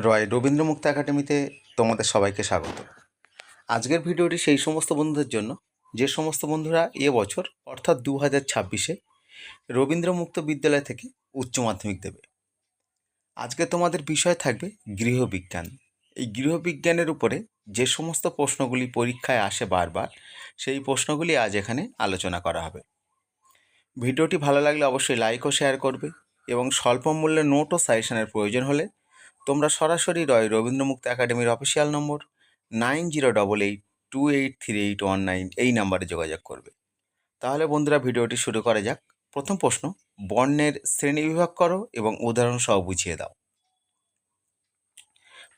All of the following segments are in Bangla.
রয় রবীন্দ্রমুক্ত একাডেমিতে তোমাদের সবাইকে স্বাগত। আজকের ভিডিওটি সেই সমস্ত বন্ধুদের জন্য যে সমস্ত বন্ধুরা এবছর অর্থাৎ 2026-এ রবীন্দ্রমুক্ত বিদ্যালয় থেকে উচ্চ মাধ্যমিক দেবে। আজকে তোমাদের বিষয় থাকবে গৃহবিজ্ঞান। এই গৃহবিজ্ঞানের উপরে যে সমস্ত প্রশ্নগুলি পরীক্ষায় আসে বারবার, সেই প্রশ্নগুলি আজ এখানে আলোচনা করা হবে। ভিডিওটি ভালো লাগলে অবশ্যই লাইক ও শেয়ার করবে এবং স্বল্প মূল্যে নোট ও সাজেশনের প্রয়োজন হলে তোমরা সরাসরি রয় রবীন্দ্রমুক্ত একাডেমির অফিসিয়াল নম্বর 9088283819 এই নাম্বারে যোগাযোগ করবে। তাহলে বন্ধুরা ভিডিওটি শুরু করা যাক। প্রথম প্রশ্ন, বর্ণের শ্রেণীবিভাগ করো এবং উদাহরণ সহ বুঝিয়ে দাও।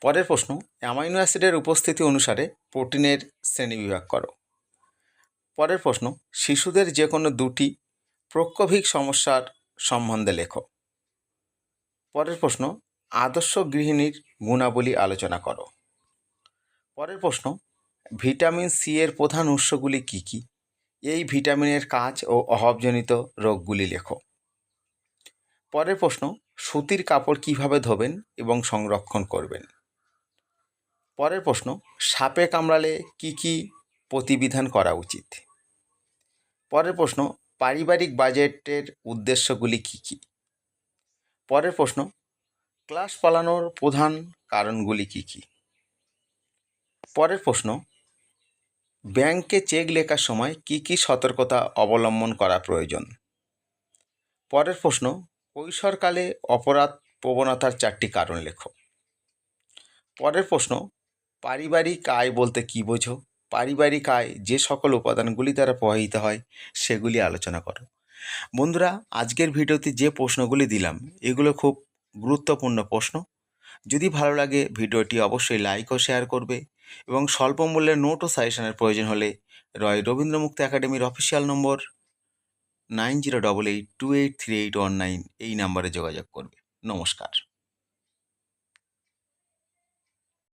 পরের প্রশ্ন, অ্যামাইনো অ্যাসিডের উপস্থিতি অনুসারে প্রোটিনের শ্রেণীবিভাগ করো। পরের প্রশ্ন, শিশুদের যে কোনো দুটি প্রক্ষোভিক সমস্যার সম্বন্ধে লেখো। পরের প্রশ্ন, আদর্শ গৃহিণীর গুণাবলী আলোচনা করো। পরের প্রশ্ন, ভিটামিন সি এর প্রধান উৎসগুলি কী কী? এই ভিটামিনের কাজ ও অভাবজনিত রোগগুলি লেখো। পরের প্রশ্ন, সুতির কাপড় কিভাবে ধোবেন এবং সংরক্ষণ করবেন। পরের প্রশ্ন, সাপে কামড়ালে কী কী প্রতিবিধান করা উচিত। পরের প্রশ্ন, পারিবারিক বাজেটের উদ্দেশ্যগুলি কী কী। পরের প্রশ্ন, ক্লাস পালানোর প্রধান কারণগুলি কী কী। পরের প্রশ্ন, ব্যাংকে চেক লেখার সময় কী কী সতর্কতা অবলম্বন করা প্রয়োজন। পরের প্রশ্ন, কৈশোরকালে অপরাধ প্রবণতার 4টি কারণ লেখো। পরের প্রশ্ন, পারিবারিক আয় বলতে কী বোঝো। পারিবারিক আয় যে সকল উপাদানগুলি দ্বারা প্রভাবিত হয় সেগুলি আলোচনা করো। বন্ধুরা, আজকের ভিডিওতে যে প্রশ্নগুলি দিলাম এগুলো খুব গুরুত্বপূর্ণ প্রশ্ন। যদি ভালো লাগে ভিডিওটি অবশ্যই লাইক ও শেয়ার করবে এবং স্বল্প মূল্যে নোট ও সাজেশনের প্রয়োজন হলে রয় রবীন্দ্রমুক্ত একাডেমির অফিসিয়াল নম্বর 9088283819 এই নাম্বারে যোগাযোগ করবে। নমস্কার।